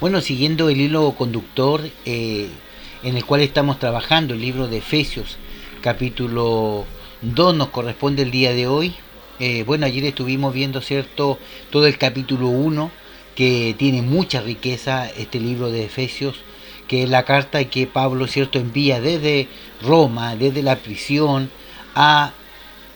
Bueno, siguiendo el hilo conductor en el cual estamos trabajando, el libro de Efesios, capítulo 2 nos corresponde el día de hoy. Bueno, ayer estuvimos viendo, ¿cierto?, todo el capítulo 1, que tiene mucha riqueza este libro de Efesios, que es la carta que Pablo, ¿cierto?, envía desde Roma, desde la prisión, a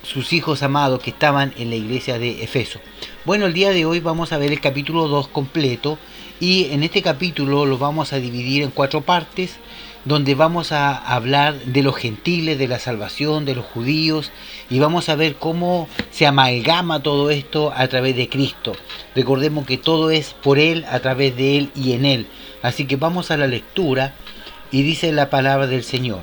sus hijos amados que estaban en la iglesia de Efeso. Bueno, el día de hoy vamos a ver el capítulo 2 completo, y en este capítulo lo vamos a dividir en 4 partes, donde vamos a hablar de los gentiles, de la salvación, de los judíos, y vamos a ver cómo se amalgama todo esto a través de Cristo. Recordemos que todo es por Él, a través de Él y en Él. Así que vamos a la lectura, y dice la palabra del Señor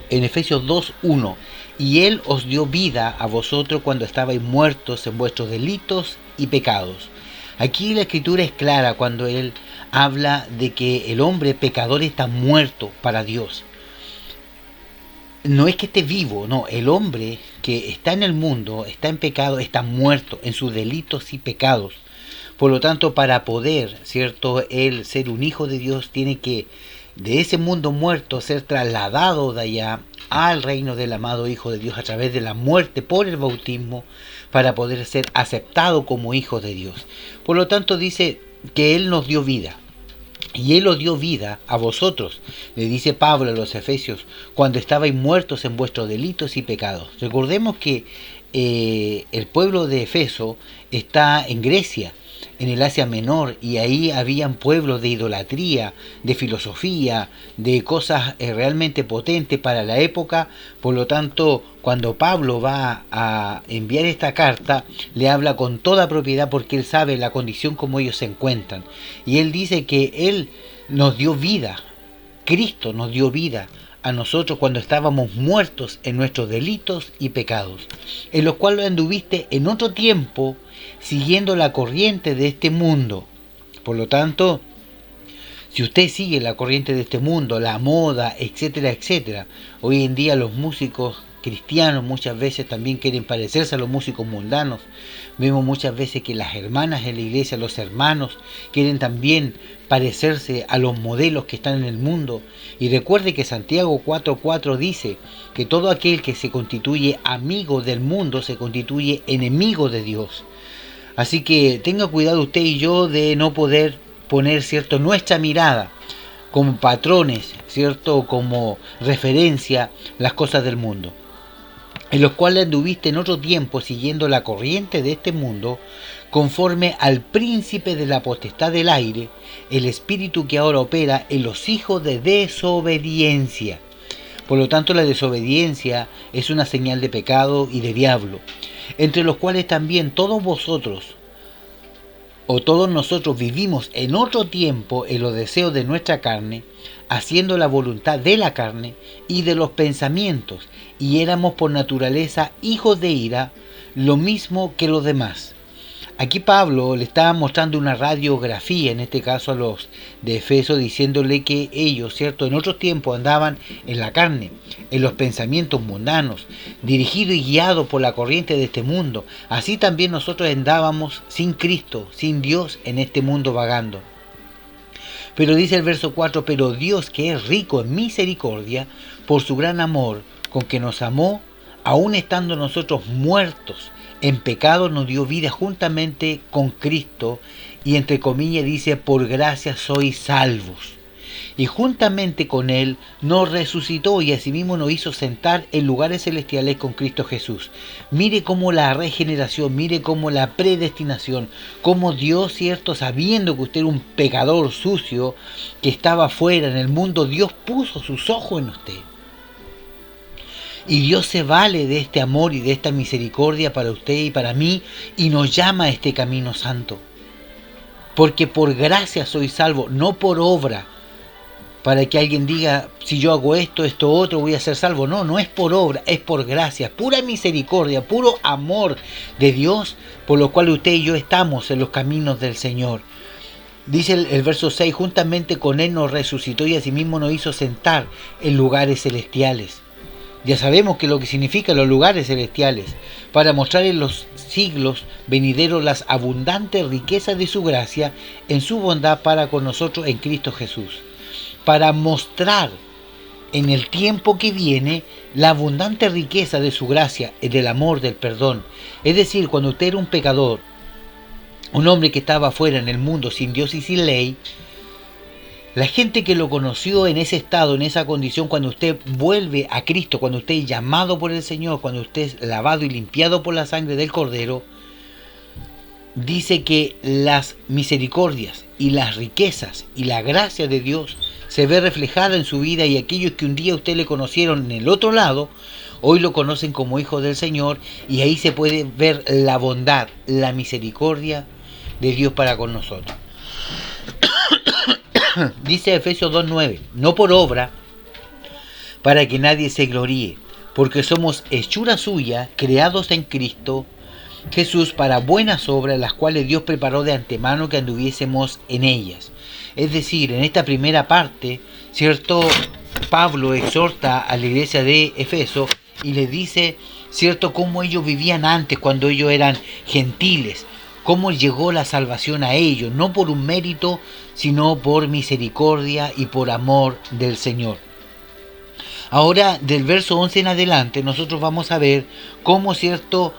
en Efesios 2:1: y Él os dio vida a vosotros cuando estabais muertos en vuestros delitos y pecados. Aquí la escritura es clara cuando Él habla de que el hombre pecador está muerto para Dios. No es que esté vivo, no, el hombre que está en el mundo, está en pecado, está muerto en sus delitos y pecados. Por lo tanto, para poder, ¿cierto?, él ser un hijo de Dios, tiene que de ese mundo muerto ser trasladado de allá al reino del amado Hijo de Dios a través de la muerte por el bautismo, para poder ser aceptado como hijo de Dios. Por lo tanto, dice que Él nos dio vida. Y Él os dio vida a vosotros, le dice Pablo a los Efesios, cuando estabais muertos en vuestros delitos y pecados. Recordemos que el pueblo de Efeso está en Grecia, en el Asia Menor, y ahí habían pueblos de idolatría, de filosofía, de cosas realmente potentes para la época. Por lo tanto, cuando Pablo va a enviar esta carta, le habla con toda propiedad, porque él sabe la condición como ellos se encuentran. Y él dice que Él nos dio vida, Cristo nos dio vida a nosotros cuando estábamos muertos en nuestros delitos y pecados, en los cuales anduviste en otro tiempo siguiendo la corriente de este mundo. Por lo tanto, si usted sigue la corriente de este mundo, la moda, etcétera, etcétera, hoy en día los músicos cristianos muchas veces también quieren parecerse a los músicos mundanos. Vemos muchas veces que las hermanas en la iglesia, los hermanos, quieren también parecerse a los modelos que están en el mundo. Y recuerde que Santiago 4:4 dice que todo aquel que se constituye amigo del mundo se constituye enemigo de Dios. Así que tenga cuidado usted y yo de no poder poner, ¿cierto?, nuestra mirada como patrones, ¿cierto?, como referencia las cosas del mundo, en los cuales anduviste en otro tiempo siguiendo la corriente de este mundo, conforme al príncipe de la potestad del aire, el espíritu que ahora opera en los hijos de desobediencia. Por lo tanto, la desobediencia es una señal de pecado y de diablo, entre los cuales también todos vosotros, o todos nosotros, vivimos en otro tiempo en los deseos de nuestra carne, haciendo la voluntad de la carne y de los pensamientos, y éramos por naturaleza hijos de ira, lo mismo que los demás. Aquí Pablo le estaba mostrando una radiografía, en este caso a los de Efeso, diciéndole que ellos, ¿cierto?, en otros tiempos andaban en la carne, en los pensamientos mundanos, dirigidos y guiados por la corriente de este mundo. Así también nosotros andábamos sin Cristo, sin Dios, en este mundo vagando. Pero dice el verso 4, pero Dios, que es rico en misericordia, por su gran amor con que nos amó, aun estando nosotros muertos en pecado, nos dio vida juntamente con Cristo, y entre comillas dice, por gracia sois salvos. Y juntamente con Él nos resucitó y asimismo nos hizo sentar en lugares celestiales con Cristo Jesús. Mire cómo la regeneración, mire cómo la predestinación, cómo Dios, ¿cierto?, sabiendo que usted era un pecador sucio, que estaba fuera en el mundo, Dios puso sus ojos en usted. Y Dios se vale de este amor y de esta misericordia para usted y para mí, y nos llama a este camino santo. Porque por gracia soy salvo, no por obra, para que alguien diga, si yo hago esto, esto otro, voy a ser salvo. No, no es por obra, es por gracia, pura misericordia, puro amor de Dios, por lo cual usted y yo estamos en los caminos del Señor. Dice el verso 6, juntamente con Él nos resucitó y asimismo nos hizo sentar en lugares celestiales. Ya sabemos que lo que significa los lugares celestiales, para mostrar en los siglos venideros las abundantes riquezas de su gracia en su bondad para con nosotros en Cristo Jesús. Para mostrar en el tiempo que viene la abundante riqueza de su gracia, del amor, del perdón. Es decir, cuando usted era un pecador, un hombre que estaba afuera en el mundo sin Dios y sin ley, la gente que lo conoció en ese estado, en esa condición, cuando usted vuelve a Cristo, cuando usted es llamado por el Señor, cuando usted es lavado y limpiado por la sangre del Cordero, dice que las misericordias y las riquezas y la gracia de Dios se ve reflejada en su vida, y aquellos que un día usted le conocieron en el otro lado, hoy lo conocen como hijo del Señor, y ahí se puede ver la bondad, la misericordia de Dios para con nosotros. Dice Efesios 2:9, no por obra, para que nadie se gloríe, porque somos hechura suya, creados en Cristo Jesús para buenas obras, las cuales Dios preparó de antemano que anduviésemos en ellas. Es decir, en esta primera parte, ¿cierto? Pablo exhorta a la iglesia de Efeso y le dice, ¿cierto?, cómo ellos vivían antes, cuando ellos eran gentiles, cómo llegó la salvación a ellos, no por un mérito, sino por misericordia y por amor del Señor. Ahora, del verso 11 en adelante, nosotros vamos a ver cómo, ¿cierto?,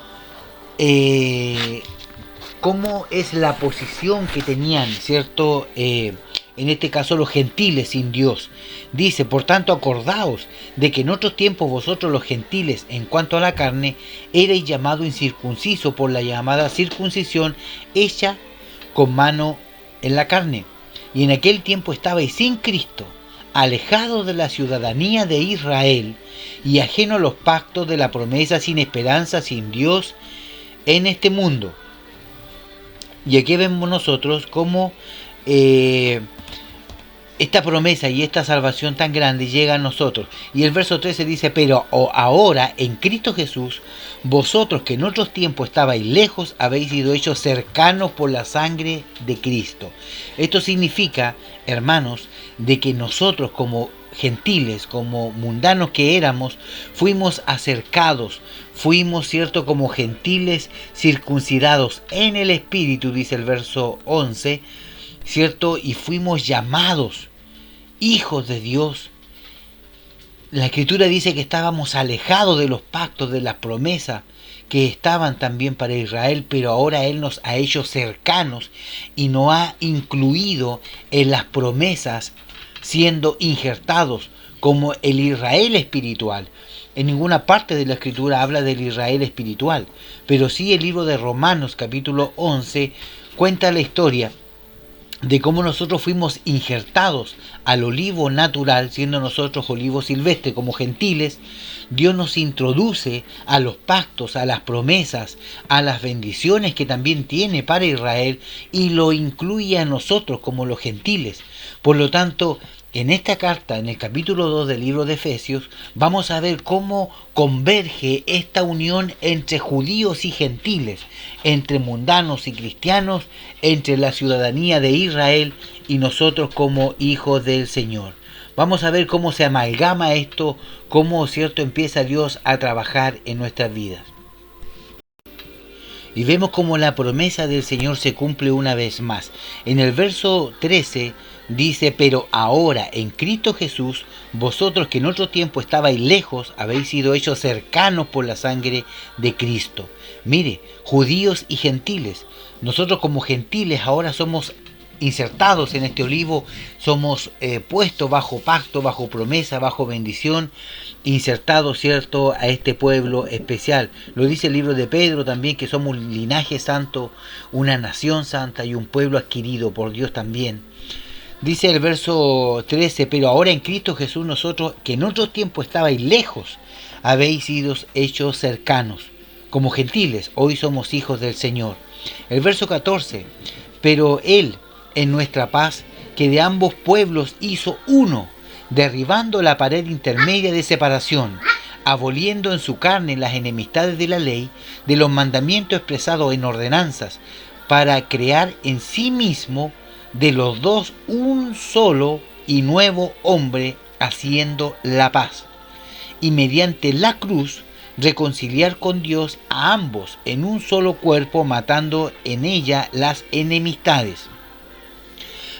cómo es la posición que tenían, ¿cierto?, en este caso los gentiles sin Dios. Dice, por tanto, acordaos de que en otros tiempos vosotros los gentiles, en cuanto a la carne, erais llamados incircuncisos por la llamada circuncisión hecha con mano en la carne. Y en aquel tiempo estabais sin Cristo, alejados de la ciudadanía de Israel y ajenos a los pactos de la promesa, sin esperanza, sin Dios en este mundo. Y aquí vemos nosotros cómo esta promesa y esta salvación tan grande llega a nosotros. Y el verso 13 dice, pero ahora en Cristo Jesús, vosotros que en otros tiempos estabais lejos, habéis sido hechos cercanos por la sangre de Cristo. Esto significa, hermanos, de que nosotros como gentiles, como mundanos que éramos, fuimos acercados, fuimos, cierto, como gentiles circuncidados en el Espíritu, dice el verso 11, cierto, y fuimos llamados hijos de Dios. La Escritura dice que estábamos alejados de los pactos, de las promesas que estaban también para Israel, pero ahora Él nos ha hecho cercanos y nos ha incluido en las promesas, siendo injertados como el Israel espiritual. En ninguna parte de la Escritura habla del Israel espiritual, pero sí el libro de Romanos capítulo 11 cuenta la historia de cómo nosotros fuimos injertados al olivo natural, siendo nosotros olivo silvestre como gentiles. Dios nos introduce a los pactos, a las promesas, a las bendiciones que también tiene para Israel, y lo incluye a nosotros como los gentiles. Por lo tanto, en esta carta, en el capítulo 2 del libro de Efesios, vamos a ver cómo converge esta unión entre judíos y gentiles, entre mundanos y cristianos, entre la ciudadanía de Israel y nosotros como hijos del Señor. Vamos a ver cómo se amalgama esto, cómo, cierto, empieza Dios a trabajar en nuestras vidas. Y vemos cómo la promesa del Señor se cumple una vez más. En el verso 13 dice, pero ahora en Cristo Jesús, vosotros que en otro tiempo estabais lejos, habéis sido hechos cercanos por la sangre de Cristo. Mire, judíos y gentiles. Nosotros como gentiles ahora somos insertados en este olivo, somos puestos bajo pacto, bajo promesa, bajo bendición, insertados, cierto, a este pueblo especial. Lo dice el libro de Pedro también, que somos un linaje santo, una nación santa y un pueblo adquirido por Dios también. Dice el verso 13, pero ahora en Cristo Jesús nosotros, que en otro tiempo estabais lejos, habéis sido hechos cercanos. Como gentiles, hoy somos hijos del Señor. El verso 14, pero Él, en nuestra paz, que de ambos pueblos hizo uno, derribando la pared intermedia de separación, aboliendo en su carne las enemistades de la ley, de los mandamientos expresados en ordenanzas, para crear en sí mismo de los dos un solo y nuevo hombre, haciendo la paz, y mediante la cruz reconciliar con Dios a ambos en un solo cuerpo, matando en ella las enemistades.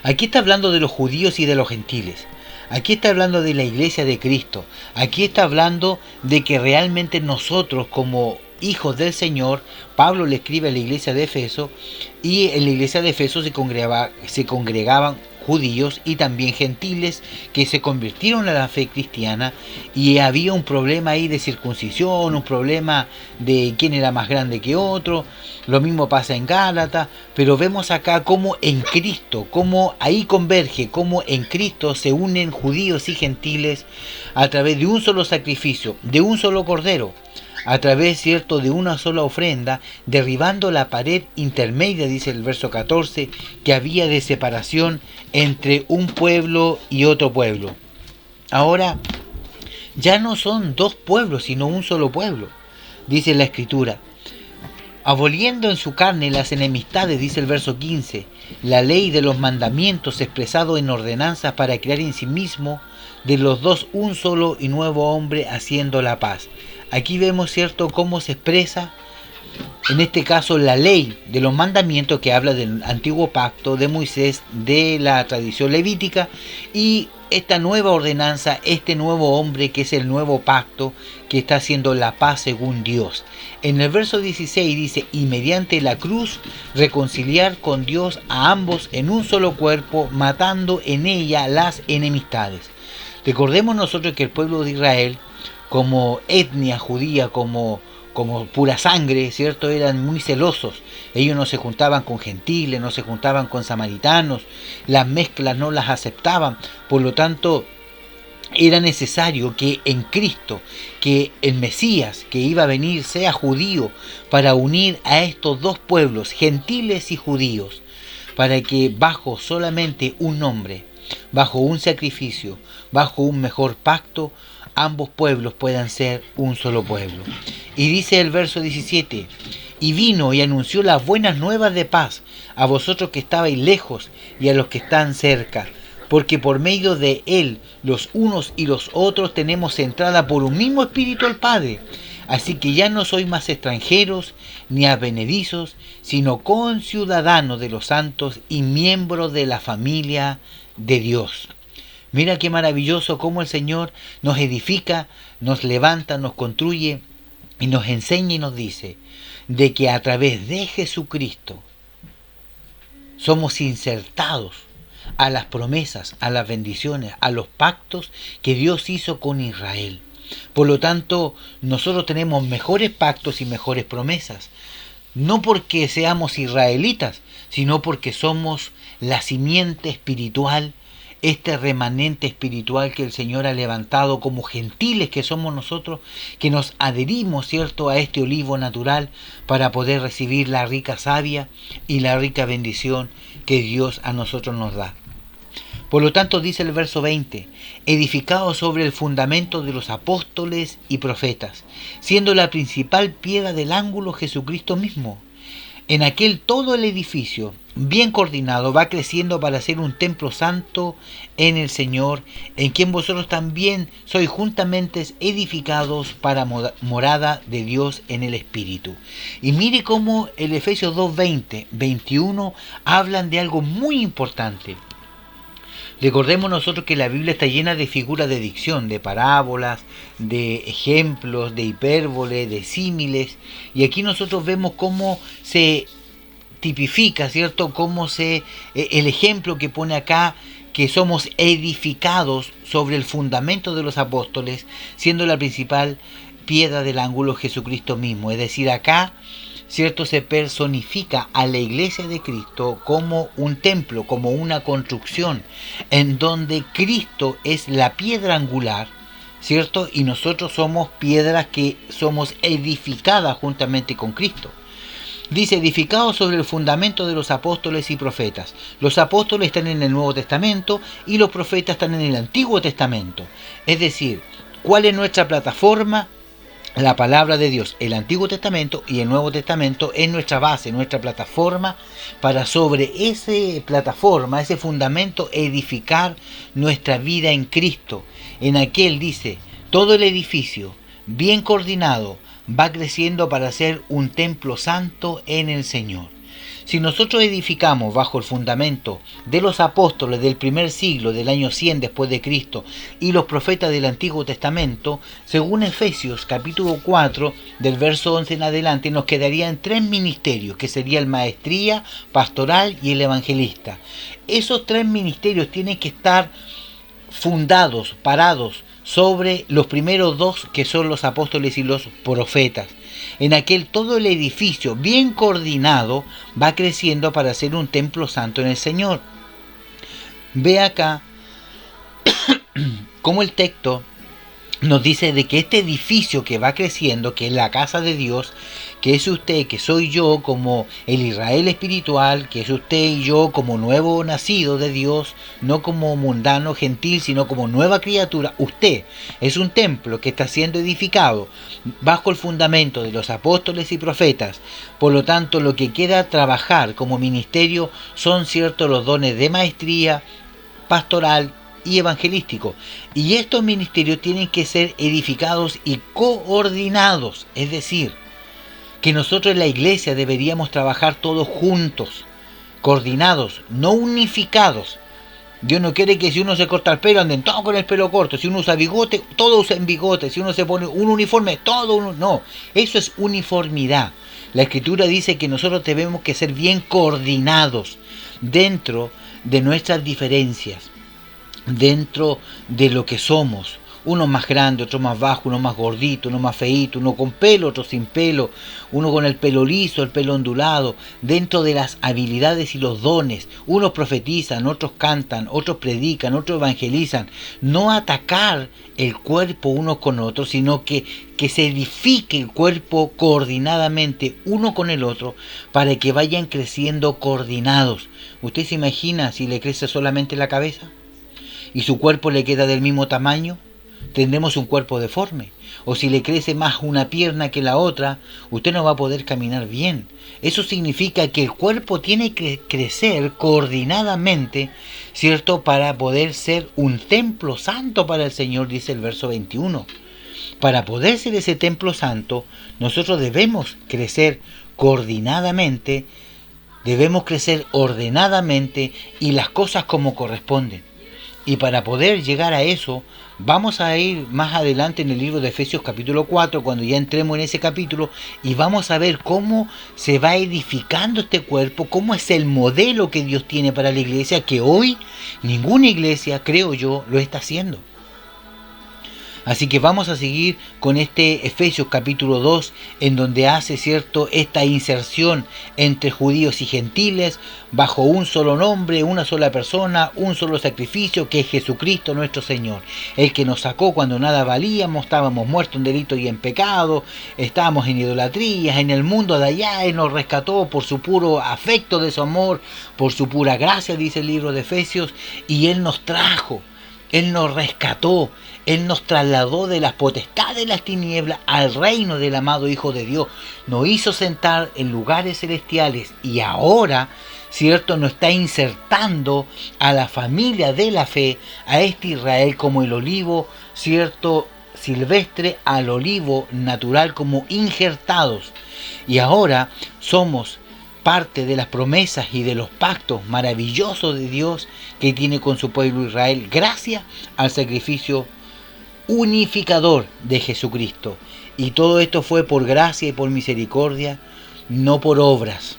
Aquí está hablando de los judíos y de los gentiles. Aquí está hablando de la iglesia de Cristo. Aquí está hablando de que realmente nosotros como hijos del Señor, Pablo le escribe a la iglesia de Efeso, y en la iglesia de Efeso se congregaban judíos y también gentiles que se convirtieron a la fe cristiana, y había un problema ahí de circuncisión, un problema de quién era más grande que otro. Lo mismo pasa en Gálatas, pero vemos acá cómo en Cristo, cómo ahí converge, cómo en Cristo se unen judíos y gentiles a través de un solo sacrificio, de un solo cordero, a través, cierto, de una sola ofrenda, derribando la pared intermedia, dice el verso 14, que había de separación entre un pueblo y otro pueblo. Ahora, ya no son dos pueblos, sino un solo pueblo, dice la Escritura. Aboliendo en su carne las enemistades, dice el verso 15, la ley de los mandamientos expresado en ordenanzas para crear en sí mismo de los dos un solo y nuevo hombre, haciendo la paz. Aquí vemos, cierto, cómo se expresa, en este caso, la ley de los mandamientos, que habla del antiguo pacto de Moisés, de la tradición levítica, y esta nueva ordenanza, este nuevo hombre que es el nuevo pacto, que está haciendo la paz según Dios. En el verso 16 dice, y mediante la cruz reconciliar con Dios a ambos en un solo cuerpo, matando en ella las enemistades. Recordemos nosotros que el pueblo de Israel, como etnia judía, como pura sangre, ¿cierto?, eran muy celosos. Ellos no se juntaban con gentiles, no se juntaban con samaritanos, las mezclas no las aceptaban. Por lo tanto, era necesario que en Cristo, que el Mesías que iba a venir sea judío, para unir a estos dos pueblos, gentiles y judíos, para que bajo solamente un nombre, bajo un sacrificio, bajo un mejor pacto, ambos pueblos puedan ser un solo pueblo. Y dice el verso 17, y vino y anunció las buenas nuevas de paz a vosotros que estabais lejos y a los que están cerca, porque por medio de él los unos y los otros tenemos entrada por un mismo espíritu al Padre. Así que ya no sois más extranjeros ni advenedizos, sino conciudadanos de los santos y miembros de la familia de Dios. Mira qué maravilloso cómo el Señor nos edifica, nos levanta, nos construye y nos enseña y nos dice de que a través de Jesucristo somos insertados a las promesas, a las bendiciones, a los pactos que Dios hizo con Israel. Por lo tanto, nosotros tenemos mejores pactos y mejores promesas, no porque seamos israelitas, sino porque somos la simiente espiritual, este remanente espiritual que el Señor ha levantado como gentiles que somos nosotros, que nos adherimos, ¿cierto?, a este olivo natural para poder recibir la rica savia y la rica bendición que Dios a nosotros nos da. Por lo tanto, dice el verso 20, edificado sobre el fundamento de los apóstoles y profetas, siendo la principal piedra del ángulo Jesucristo mismo. En aquel todo el edificio, bien coordinado, va creciendo para ser un templo santo en el Señor, en quien vosotros también sois juntamente edificados para morada de Dios en el Espíritu. Y mire cómo el Efesios 2:20, 21 hablan de algo muy importante. Recordemos nosotros que la Biblia está llena de figuras de dicción, de parábolas, de ejemplos, de hipérbole, de símiles. Y aquí nosotros vemos cómo se tipifica, ¿cierto? Cómo el ejemplo que pone acá, que somos edificados sobre el fundamento de los apóstoles, siendo la principal piedra del ángulo Jesucristo mismo. Es decir, acá, ¿cierto?, se personifica a la iglesia de Cristo como un templo, como una construcción, en donde Cristo es la piedra angular, ¿cierto? Y nosotros somos piedras que somos edificadas juntamente con Cristo. Dice, edificados sobre el fundamento de los apóstoles y profetas. Los apóstoles están en el Nuevo Testamento y los profetas están en el Antiguo Testamento. Es decir, ¿cuál es nuestra plataforma? La palabra de Dios, el Antiguo Testamento y el Nuevo Testamento es nuestra base, nuestra plataforma, para sobre esa plataforma, ese fundamento, edificar nuestra vida en Cristo. En aquel, dice, todo el edificio, bien coordinado, va creciendo para ser un templo santo en el Señor. Si nosotros edificamos bajo el fundamento de los apóstoles del primer siglo, del año 100 después de Cristo, y los profetas del Antiguo Testamento, según Efesios capítulo 4, del verso 11 en adelante, nos quedarían 3 ministerios, que sería el maestría, pastoral y el evangelista. Esos 3 ministerios tienen que estar fundados, parados, sobre los primeros 2, que son los apóstoles y los profetas. En aquel todo el edificio bien coordinado va creciendo para ser un templo santo en el Señor. Ve acá cómo el texto nos dice de que este edificio que va creciendo, que es la casa de Dios, que es usted, que soy yo como el Israel espiritual, que es usted y yo como nuevo nacido de Dios, no como mundano gentil, sino como nueva criatura. Usted es un templo que está siendo edificado bajo el fundamento de los apóstoles y profetas. Por lo tanto, lo que queda trabajar como ministerio son ciertos los dones de maestría, pastoral y evangelístico, y estos ministerios tienen que ser edificados y coordinados, es decir, que nosotros en la iglesia deberíamos trabajar todos juntos, coordinados, no unificados. Dios no quiere que si uno se corta el pelo anden todos con el pelo corto, si uno usa bigote, todos usan bigote, si uno se pone un uniforme, todo uno, no, eso es uniformidad. La Escritura dice que nosotros debemos que ser bien coordinados dentro de nuestras diferencias, dentro de lo que somos, uno más grande, otro más bajo, uno más gordito, uno más feíto, uno con pelo, otro sin pelo, uno con el pelo liso, el pelo ondulado, dentro de las habilidades y los dones. Unos profetizan, otros cantan, otros predican, otros evangelizan. No atacar el cuerpo uno con otro, sino que se edifique el cuerpo coordinadamente uno con el otro para que vayan creciendo coordinados. ¿Usted se imagina si le crece solamente la cabeza y su cuerpo le queda del mismo tamaño? Tendremos un cuerpo deforme. O si le crece más una pierna que la otra, usted no va a poder caminar bien. Eso significa que el cuerpo tiene que crecer coordinadamente, ¿cierto? Para poder ser un templo santo para el Señor, dice el verso 21. Para poder ser ese templo santo, nosotros debemos crecer coordinadamente, debemos crecer ordenadamente y las cosas como corresponden. Y para poder llegar a eso, vamos a ir más adelante en el libro de Efesios capítulo 4, cuando ya entremos en ese capítulo, y vamos a ver cómo se va edificando este cuerpo, cómo es el modelo que Dios tiene para la iglesia, que hoy ninguna iglesia, creo yo, lo está haciendo. Así que vamos a seguir con este Efesios capítulo 2, en donde hace, cierto, esta inserción entre judíos y gentiles, bajo un solo nombre, una sola persona, un solo sacrificio, que es Jesucristo nuestro Señor. El que nos sacó cuando nada valíamos, estábamos muertos en delito y en pecado, estábamos en idolatrías, en el mundo de allá. Él nos rescató por su puro afecto de su amor, por su pura gracia, dice el libro de Efesios, y Él nos trajo, Él nos rescató, Él nos trasladó de las potestades de las tinieblas al reino del amado Hijo de Dios. Nos hizo sentar en lugares celestiales y ahora, ¿cierto?, nos está insertando a la familia de la fe, a este Israel, como el olivo, ¿cierto?, silvestre, al olivo natural, como injertados. Y ahora somos parte de las promesas y de los pactos maravillosos de Dios que tiene con su pueblo Israel, gracias al sacrificio unificador de Jesucristo. Y todo esto fue por gracia y por misericordia, no por obras.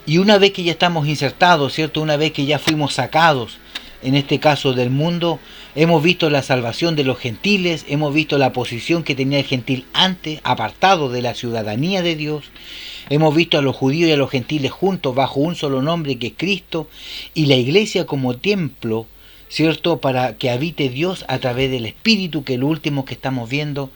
Y una vez que ya estamos insertados, ¿cierto?, una vez que ya fuimos sacados, en este caso del mundo, hemos visto la salvación de los gentiles, hemos visto la posición que tenía el gentil antes, apartado de la ciudadanía de Dios. Hemos visto a los judíos y a los gentiles juntos bajo un solo nombre, que es Cristo, y la iglesia como templo, ¿cierto?, para que habite Dios a través del Espíritu, que es lo último que estamos viendo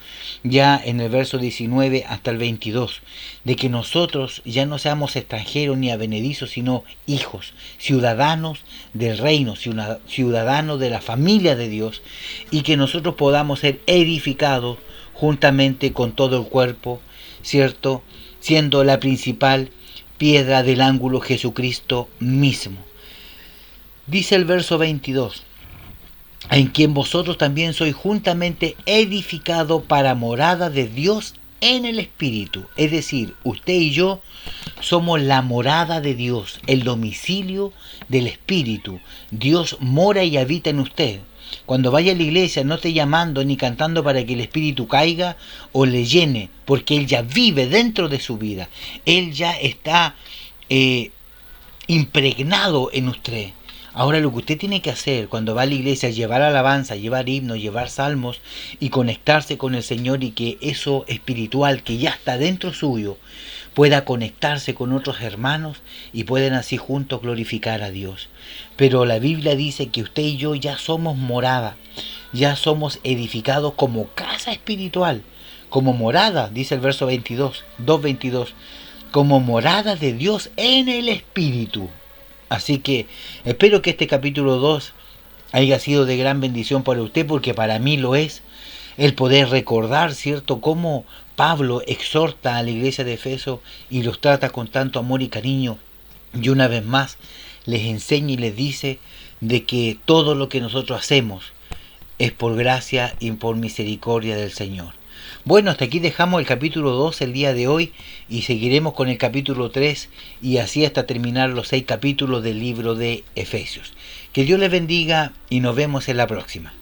ya en el verso 19 hasta el 22, de que nosotros ya no seamos extranjeros ni advenedizos, sino hijos, ciudadanos del reino, ciudadanos de la familia de Dios, y que nosotros podamos ser edificados juntamente con todo el cuerpo, ¿cierto?, siendo la principal piedra del ángulo Jesucristo mismo. Dice el verso 22: en quien vosotros también sois juntamente edificado para morada de Dios en el Espíritu. Es decir, usted y yo somos la morada de Dios, el domicilio del Espíritu. Dios mora y habita en usted. Cuando vaya a la iglesia no esté llamando ni cantando para que el Espíritu caiga o le llene, porque Él ya vive dentro de su vida. Él ya está impregnado en usted. Ahora lo que usted tiene que hacer cuando va a la iglesia es llevar alabanza, llevar himnos, llevar salmos y conectarse con el Señor, y que eso espiritual que ya está dentro suyo pueda conectarse con otros hermanos y pueden así juntos glorificar a Dios. Pero la Biblia dice que usted y yo ya somos morada, ya somos edificados como casa espiritual, como morada, dice el verso 22, 2:22, como morada de Dios en el Espíritu. Así que espero que este capítulo 2 haya sido de gran bendición para usted, porque para mí lo es, el poder recordar, ¿cierto?, cómo Pablo exhorta a la iglesia de Efeso y los trata con tanto amor y cariño, y una vez más les enseña y les dice de que todo lo que nosotros hacemos es por gracia y por misericordia del Señor. Bueno, hasta aquí dejamos el capítulo 2 el día de hoy, y seguiremos con el capítulo 3 y así hasta terminar los 6 capítulos del libro de Efesios. Que Dios les bendiga y nos vemos en la próxima.